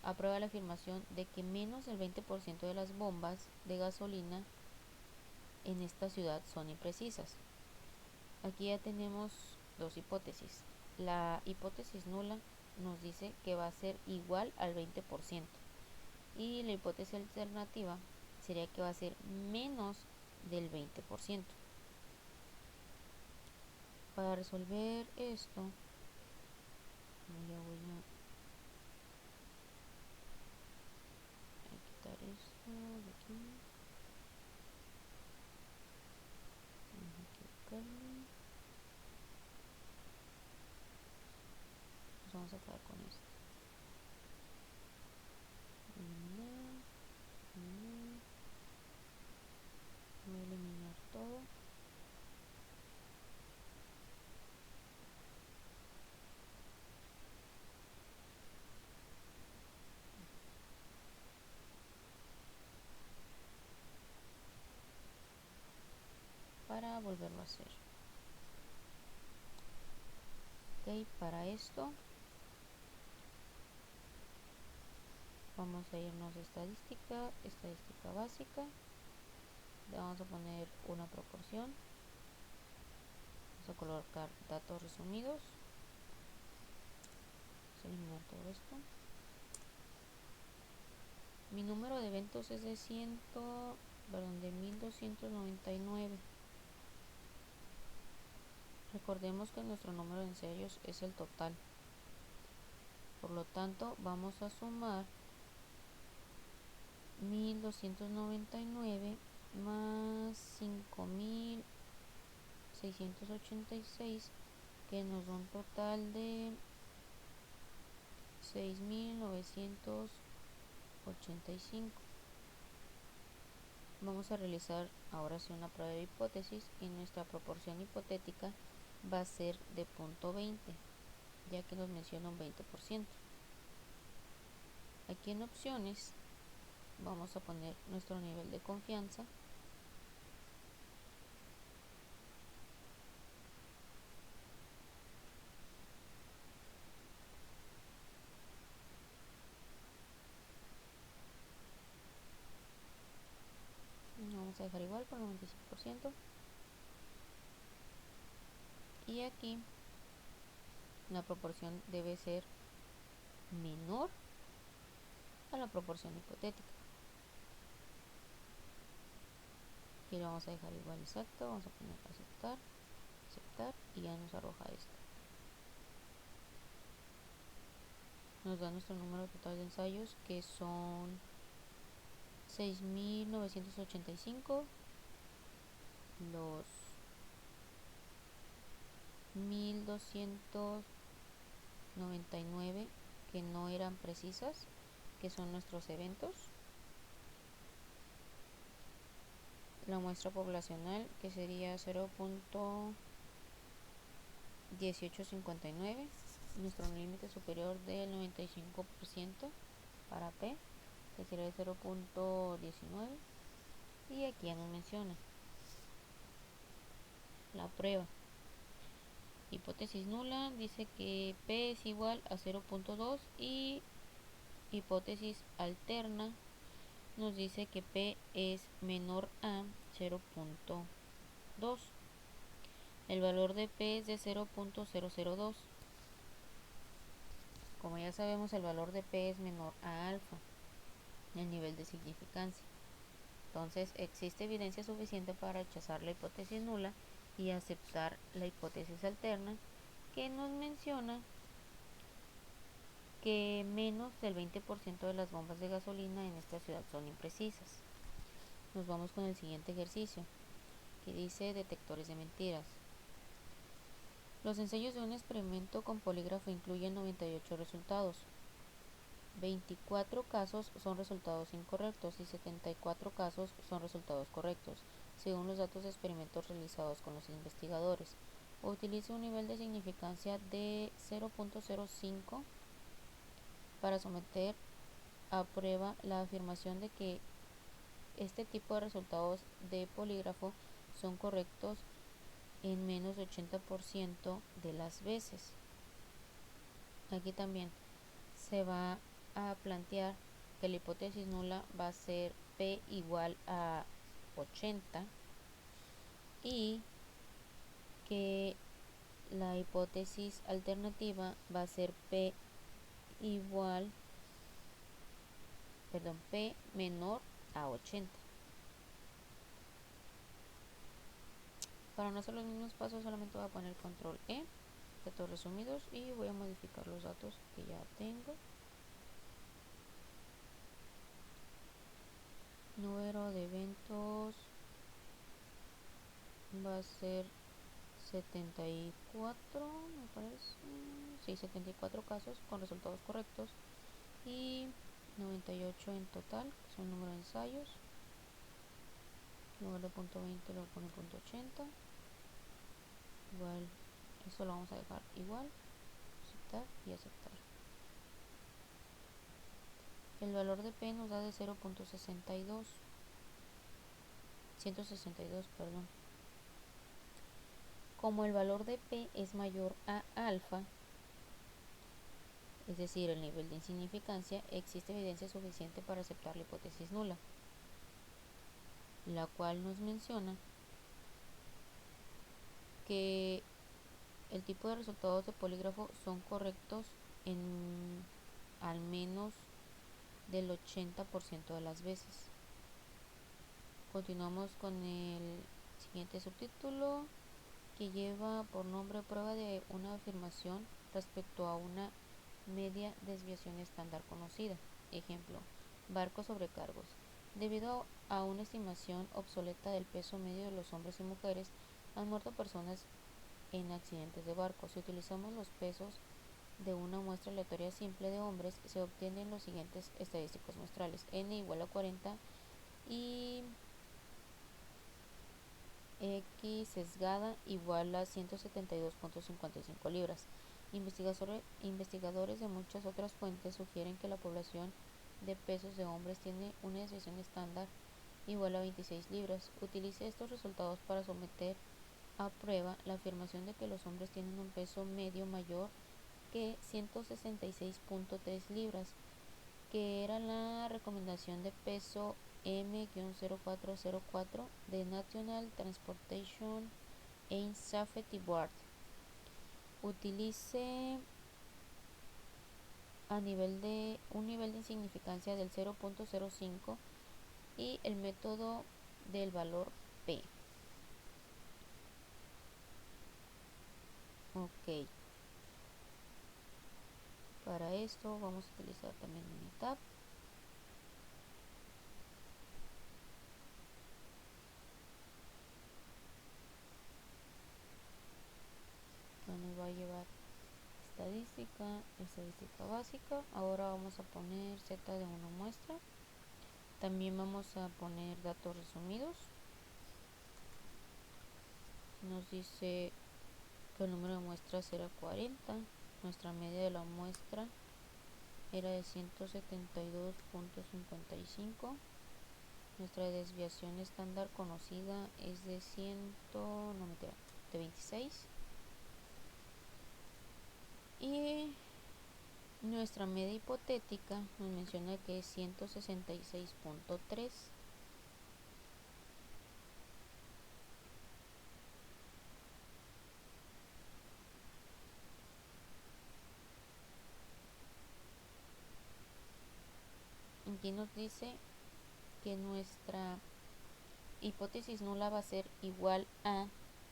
la afirmación de que menos del 20% de las bombas de gasolina en esta ciudad son imprecisas. Aquí ya tenemos dos hipótesis. La hipótesis nula nos dice que va a ser igual al 20%, y la hipótesis alternativa sería que va a ser menos del 20%. Para resolver esto, ya voy a quitar esto de aquí. Vamos a equivocarme. Nos vamos a quedar con esto. Eliminar. Voy a eliminar todo. Para volverlo a hacer. Ok, para esto vamos a irnos a estadística básica. Le vamos a poner una proporción. Vamos a colocar datos resumidos. Vamos a eliminar todo esto. Mi número de eventos es de 1299. Recordemos que nuestro número de ensayos es el total. Por lo tanto, vamos a sumar 1299 más 5686, que nos da un total de 6985. Vamos a realizar ahora sí una prueba de hipótesis, y nuestra proporción hipotética va a ser de 0.20, ya que nos menciona un 20%. Aquí en opciones vamos a poner nuestro nivel de confianza. Vamos a dejar igual por 95%. Y aquí la proporción debe ser menor a la proporción hipotética. Aquí lo vamos a dejar igual exacto. Vamos a poner aceptar, y ya nos arroja esto. Nos da nuestro número total de ensayos, que son 6985, los 1299 que no eran precisas, que son nuestros eventos, la muestra poblacional, que sería 0.1859, nuestro límite superior del 95% para P, que sería 0.19, y aquí ya nos menciona la prueba. Hipótesis nula dice que P es igual a 0.2, y hipótesis alterna nos dice que P es menor a 0.2. El valor de P es de 0.002. Como ya sabemos, el valor de P es menor a alfa, el nivel de significancia. Entonces, existe evidencia suficiente para rechazar la hipótesis nula y aceptar la hipótesis alterna, que nos menciona que menos del 20% de las bombas de gasolina en esta ciudad son imprecisas. Nos vamos con el siguiente ejercicio, que dice detectores de mentiras. Los ensayos de un experimento con polígrafo incluyen 98 resultados. 24 casos son resultados incorrectos y 74 casos son resultados correctos, según los datos de experimentos realizados con los investigadores. Utilice un nivel de significancia de 0.05 para someter a prueba la afirmación de que este tipo de resultados de polígrafo son correctos en menos de 80% de las veces. Aquí también se va a plantear que la hipótesis nula va a ser P igual a 80 y que la hipótesis alternativa va a ser P menor a 80. Para no hacer los mismos pasos, solamente voy a poner control E, datos resumidos, y voy a modificar los datos que ya tengo. Número de eventos va a ser 74, me parece. Sí, 74 casos con resultados correctos y 98 en total, que son el número de ensayos. En lugar de punto 20 lo pone punto 80. Igual, eso lo vamos a dejar igual. Aceptar y aceptar. El valor de P nos da de 0.62. 162, perdón. Como el valor de P es mayor a alfa, es decir, el nivel de insignificancia, existe evidencia suficiente para aceptar la hipótesis nula, la cual nos menciona que el tipo de resultados de polígrafo son correctos en al menos del 80% de las veces. Continuamos con el siguiente subtítulo, que lleva por nombre prueba de una afirmación respecto a una media desviación estándar conocida. Ejemplo, barcos sobrecargos. Debido a una estimación obsoleta del peso medio de los hombres y mujeres, han muerto personas en accidentes de barco. Si utilizamos los pesos de una muestra aleatoria simple de hombres, se obtienen los siguientes estadísticos muestrales: n igual a 40 y x sesgada igual a 172.55 libras. Investigadores de muchas otras fuentes sugieren que la población de pesos de hombres tiene una desviación estándar igual a 26 libras. Utilice estos resultados para someter a prueba la afirmación de que los hombres tienen un peso medio mayor que 166.3 libras, que era la recomendación de peso M-0404 de National Transportation and Safety Board. Utilice un nivel de insignificancia del 0.05 y el método del valor P. Ok. Para esto vamos a utilizar también Minitab. Nos va a llevar estadística básica. Ahora vamos a poner Z de una muestra. También vamos a poner datos resumidos. Nos dice que el número de muestras era 40. Nuestra media de la muestra era de 172.55. Nuestra desviación estándar conocida es de 26. Y nuestra media hipotética nos menciona que es 166.3. aquí nos dice que nuestra hipótesis nula va a ser igual a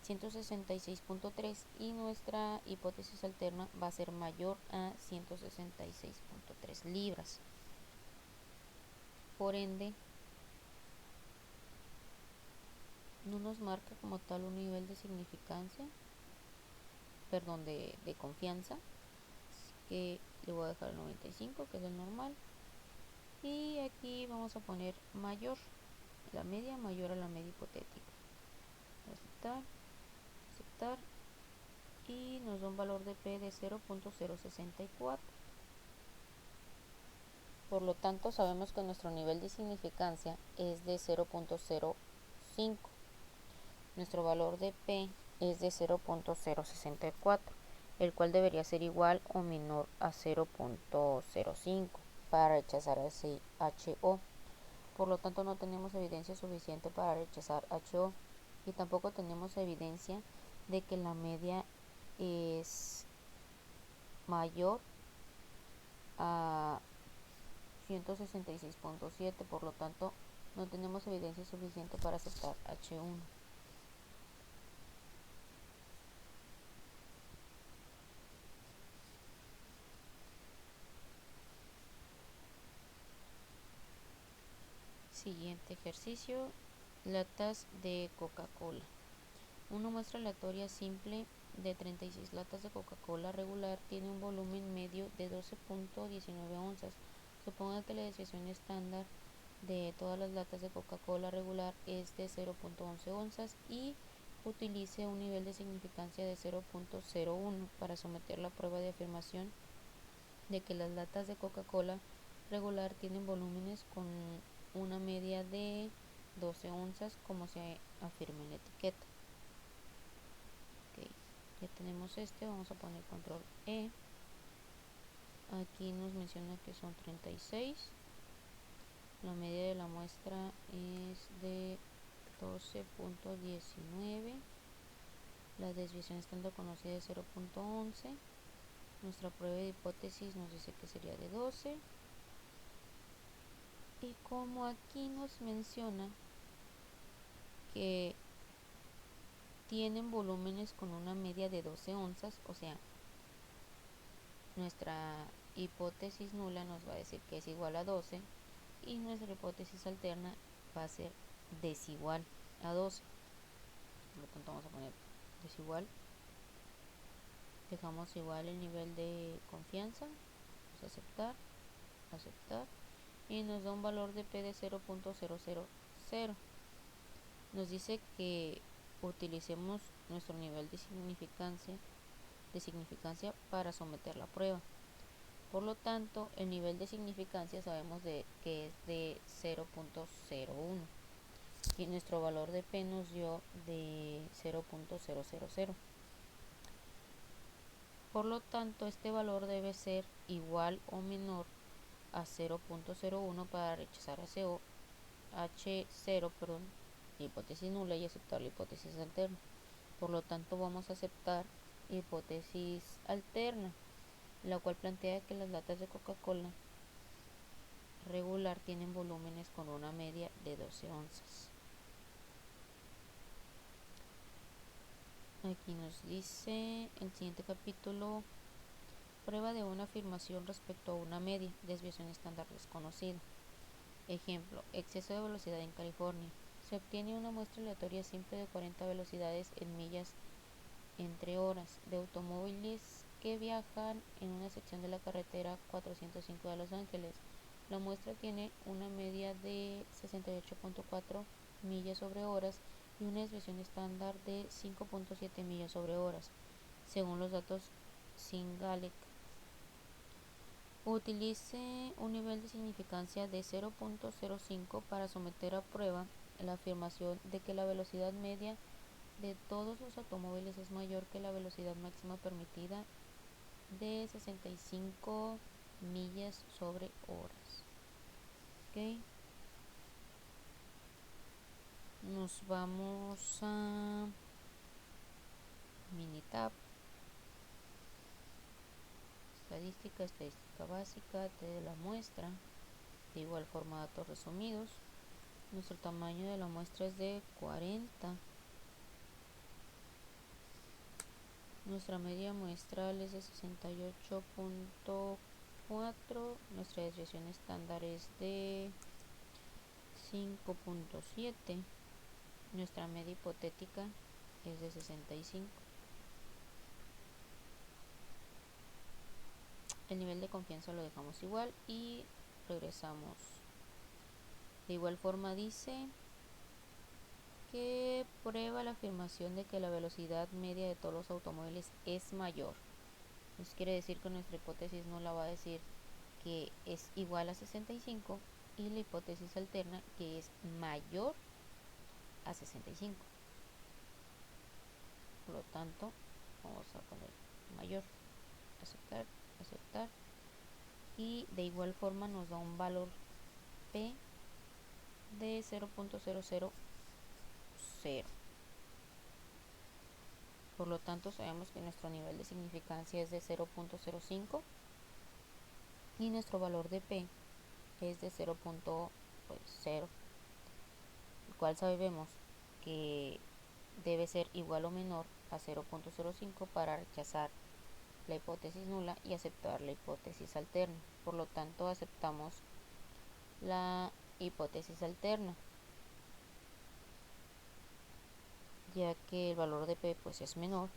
166.3 y nuestra hipótesis alterna va a ser mayor a 166.3 libras. Por ende, no nos marca como tal un nivel de significancia, perdón, de confianza, así que le voy a dejar el 95, que es el normal, y aquí vamos a poner mayor, la media mayor a la media hipotética. Aceptar, aceptar, y nos da un valor de P de 0.064. Por lo tanto, sabemos que nuestro nivel de significancia es de 0.05. Nuestro valor de P es de 0.064, el cual debería ser igual o menor a 0.05 para rechazar ese HO. Por lo tanto, no tenemos evidencia suficiente para rechazar HO y tampoco tenemos evidencia de que la media es mayor a 166.7, por lo tanto no tenemos evidencia suficiente para aceptar H1. Siguiente ejercicio, latas de Coca-Cola. Una muestra aleatoria simple de 36 latas de Coca-Cola regular tiene un volumen medio de 12.19 onzas. Suponga que la desviación estándar de todas las latas de Coca-Cola regular es de 0.11 onzas y utilice un nivel de significancia de 0.01 para someter la prueba de afirmación de que las latas de Coca-Cola regular tienen volúmenes con una media de 12 onzas como se afirma en la etiqueta. Ok, ya tenemos vamos a poner control E. Aquí nos menciona que son 36. La media de la muestra es de 12.19. La desviación estándar conocida es 0.11. Nuestra prueba de hipótesis nos dice que sería de 12. Y como aquí nos menciona que tienen volúmenes con una media de 12 onzas, o sea, nuestra hipótesis nula nos va a decir que es igual a 12 y nuestra hipótesis alterna va a ser desigual a 12. Por lo tanto vamos a poner desigual. Dejamos igual el nivel de confianza. Vamos a aceptar, aceptar. Y nos da un valor de P de 0.000. Nos dice que utilicemos nuestro nivel de significancia para someter la prueba. Por lo tanto, el nivel de significancia sabemos que es de 0.01 y nuestro valor de P nos dio de 0.000. Por lo tanto, este valor debe ser igual o menor a 0.01 para rechazar H0, la hipótesis nula y aceptar la hipótesis alterna. Por lo tanto, vamos a aceptar hipótesis alterna, la cual plantea que las latas de Coca-Cola regular tienen volúmenes con una media de 12 onzas. Aquí nos dice el siguiente capítulo, prueba de una afirmación respecto a una media, desviación estándar desconocida. Ejemplo, exceso de velocidad en California. Se obtiene una muestra aleatoria simple de 40 velocidades en millas entre horas de automóviles que viajan en una sección de la carretera 405 de Los Ángeles. La muestra tiene una media de 68.4 millas sobre horas y una desviación estándar de 5.7 millas sobre horas, según los datos Singalec. Utilice un nivel de significancia de 0.05 para someter a prueba la afirmación de que la velocidad media de todos los automóviles es mayor que la velocidad máxima permitida de 65 millas sobre horas. Ok, nos vamos a Minitab, estadística básica de la muestra. De igual forma, datos resumidos. Nuestro tamaño de la muestra es de 40. Nuestra media muestral es de 68.4. Nuestra desviación estándar es de 5.7. Nuestra media hipotética es de 65. El nivel de confianza lo dejamos igual y regresamos. De igual forma dice que prueba la afirmación de que la velocidad media de todos los automóviles es mayor. Eso quiere decir que nuestra hipótesis nula va a decir que es igual a 65 y la hipótesis alterna que es mayor a 65. Por lo tanto, vamos a poner mayor, aceptar, aceptar. Y de igual forma nos da un valor P de 0.000. Por lo tanto, sabemos que nuestro nivel de significancia es de 0.05 y nuestro valor de P es de 0.0, el cual sabemos que debe ser igual o menor a 0.05 para rechazar la hipótesis nula y aceptar la hipótesis alterna. Por lo tanto, aceptamos la hipótesis alterna, ya que el valor de P pues es menor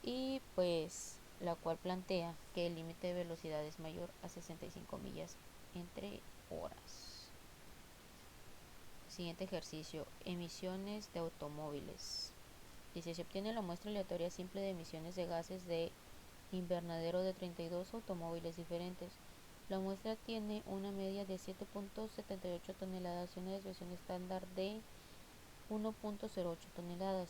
y pues la cual plantea que el límite de velocidad es mayor a 65 millas entre horas. Siguiente ejercicio, emisiones de automóviles. Dice, se obtiene la muestra aleatoria simple de emisiones de gases de invernadero de 32 automóviles diferentes. La muestra tiene una media de 7.78 toneladas y una desviación estándar de 1.08 toneladas.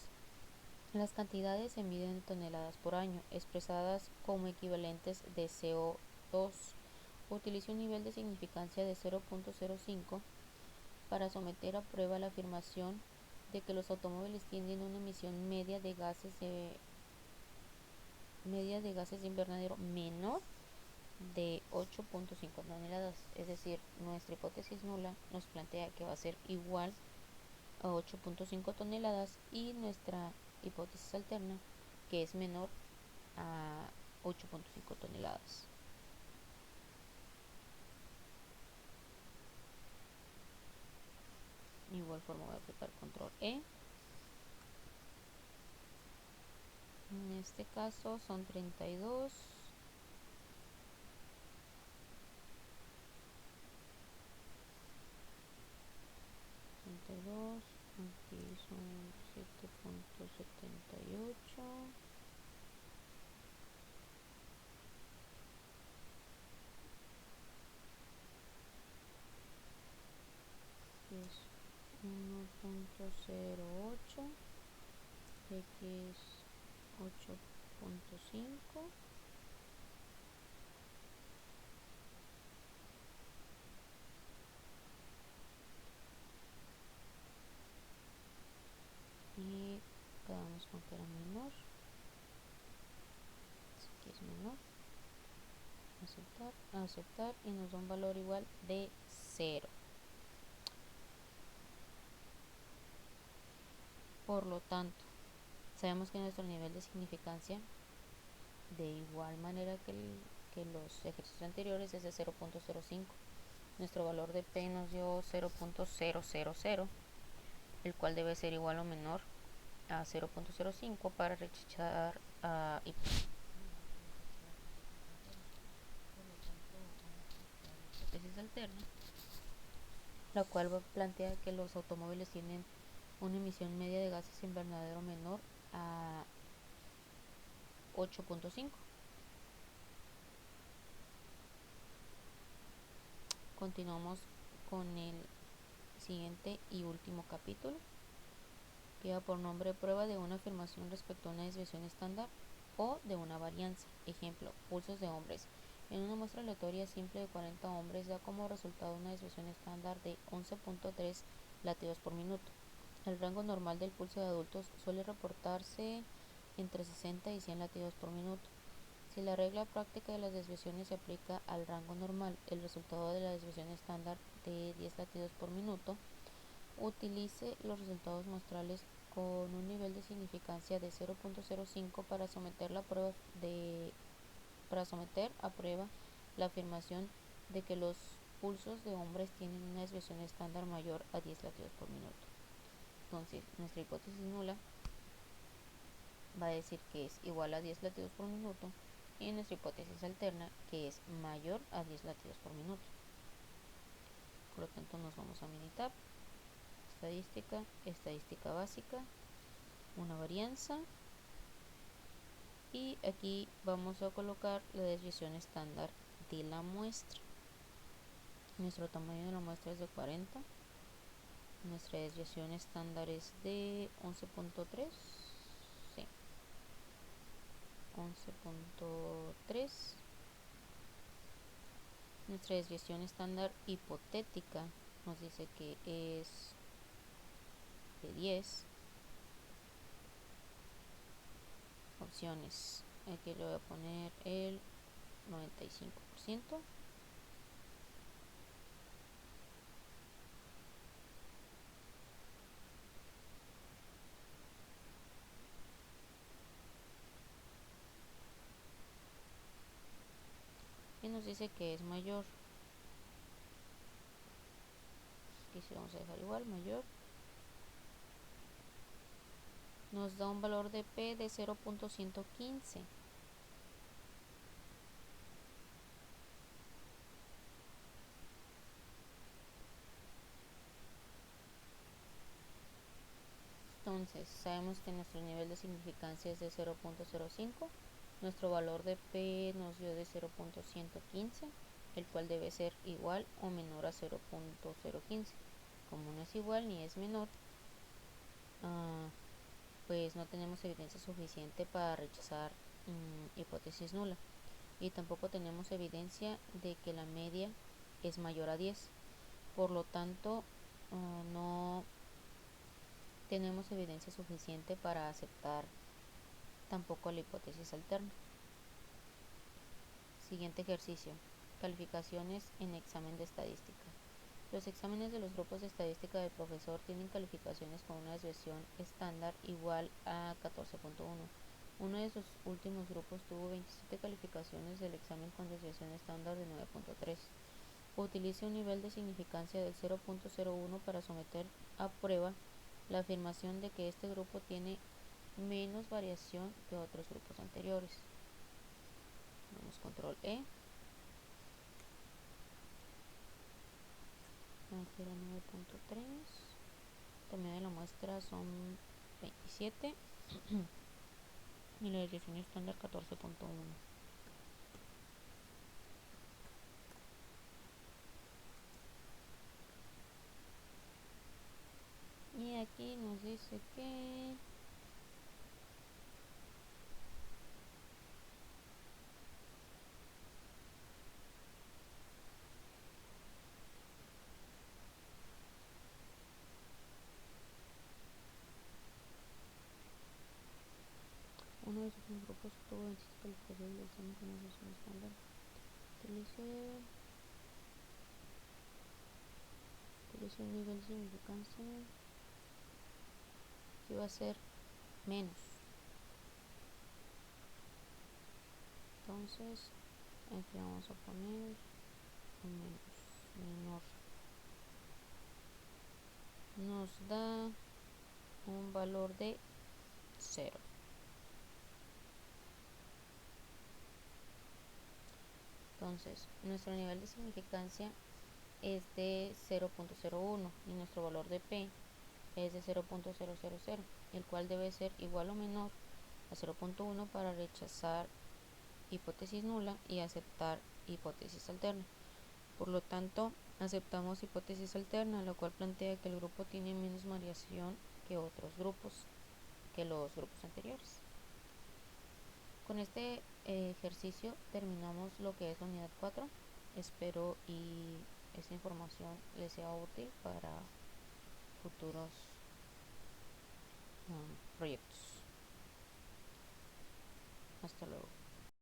Las cantidades se miden en toneladas por año, expresadas como equivalentes de CO2. Utilice un nivel de significancia de 0.05 para someter a prueba la afirmación de que los automóviles tienen una emisión media de gases de invernadero menor de 8.5 toneladas. Es decir, nuestra hipótesis nula nos plantea que va a ser igual a 8.5 toneladas y nuestra hipótesis alterna que es menor a 8.5 toneladas. De igual forma voy a apretar control E. En este caso son 32. Aquí son 7.78. Es 1.08. X 8.5. Y quedamos con que era menor. Así que es menor. Aceptar, aceptar y nos da un valor igual de 0. Por lo tanto, sabemos que nuestro nivel de significancia, de igual manera que los ejercicios anteriores, es de 0.05. Nuestro valor de P nos dio 0.000, el cual debe ser igual o menor a 0.05 para rechazar hipótesis alterna, la cual plantea que los automóviles tienen una emisión media de gases invernadero menor a 8.5. Continuamos con el siguiente y último capítulo. Lleva por nombre prueba de una afirmación respecto a una desviación estándar o de una varianza. Ejemplo, pulsos de hombres. En una muestra aleatoria simple de 40 hombres da como resultado una desviación estándar de 11.3 latidos por minuto. El rango normal del pulso de adultos suele reportarse entre 60 y 100 latidos por minuto. Si la regla práctica de las desviaciones se aplica al rango normal, el resultado de la desviación estándar de 10 latidos por minuto, utilice los resultados muestrales con un nivel de significancia de 0.05 para someter a prueba la afirmación de que los pulsos de hombres tienen una desviación estándar mayor a 10 latidos por minuto. Entonces, nuestra hipótesis nula va a decir que es igual a 10 latidos por minuto y nuestra hipótesis alterna que es mayor a 10 latidos por minuto. Por lo tanto, nos vamos a Minitab, estadística, estadística básica, una varianza, y aquí vamos a colocar la desviación estándar de la muestra. Nuestro tamaño de la muestra es de 40, nuestra desviación estándar es de 11.3, sí, 11.3. Nuestra desviación estándar hipotética nos dice que es de 10. Opciones, aquí le voy a poner el 95%. Y nos dice que es mayor. Aquí sí vamos a dejar igual, mayor. Nos da un valor de P de 0.115. Entonces, sabemos que nuestro nivel de significancia es de 0.05. Nuestro valor de P nos dio de 0.115, el cual debe ser igual o menor a 0.015. Como no es igual ni es menor, pues no tenemos evidencia suficiente para rechazar hipótesis nula. Y tampoco tenemos evidencia de que la media es mayor a 10. Por lo tanto, no tenemos evidencia suficiente para aceptar tampoco la hipótesis alterna. Siguiente ejercicio. Calificaciones en examen de estadística. Los exámenes de los grupos de estadística del profesor tienen calificaciones con una desviación estándar igual a 14.1. Uno de sus últimos grupos tuvo 27 calificaciones del examen con desviación estándar de 9.3. Utilice un nivel de significancia del 0.01 para someter a prueba la afirmación de que este grupo tiene menos variación que otros grupos anteriores. Damos control E. Aquí era 9.3. Tamaño de la muestra son 27 y la desviación estándar 14.1. Y aquí nos dice que uno de sus grupos tuvo 27 calificaciones del examen con desviación estándar. Utilice un nivel de significancia que va a ser menos. Entonces aquí vamos a poner menos, menor. Nos da un valor de 0. Entonces, nuestro nivel de significancia es de 0.01 y nuestro valor de P es de 0.000, el cual debe ser igual o menor a 0.1 para rechazar hipótesis nula y aceptar hipótesis alterna. Por lo tanto, aceptamos hipótesis alterna, la cual plantea que el grupo tiene menos variación que otros grupos, que los grupos anteriores. Con este ejercicio terminamos lo que es la unidad 4. Espero y esta información les sea útil para futuros proyectos. Hasta luego.